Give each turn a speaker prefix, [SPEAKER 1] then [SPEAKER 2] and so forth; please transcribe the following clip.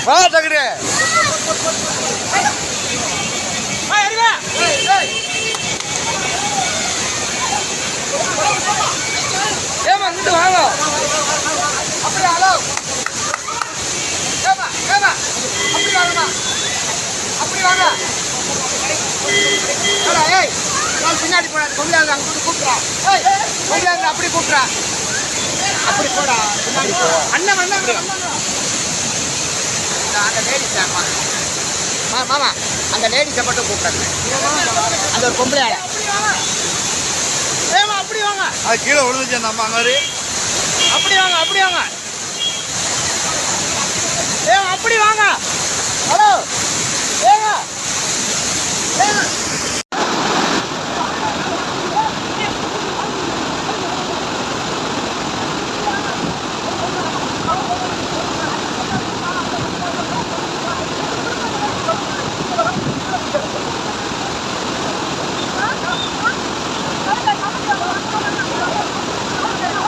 [SPEAKER 1] வா டக்குனு ஏமா இங்கிட்டு வாங்க அப்படியே ஹலோ ஏமா ஏமா அப்படி வாங்கம்மா அப்படி வாங்க ஏய் நான் பின்னாடி போடாது கொண்டாங்க அங்கிட்டு கூப்பிட்றா ஏய் கொண்டாங்க அப்படி கூப்பிட்றா அப்படி போடா அண்ணன் அண்ணன் அந்த லேடிஸ் மாமா அந்த லேடிஸை மட்டும் கூப்பிட்றாங்க அந்த ஒரு பொம்பளை ஏமா அப்படி வாங்க அது கீழே விழுந்துச்சு அந்த அம்மா மாதிரி அப்படி வாங்க ஏமா அப்படி வாங்க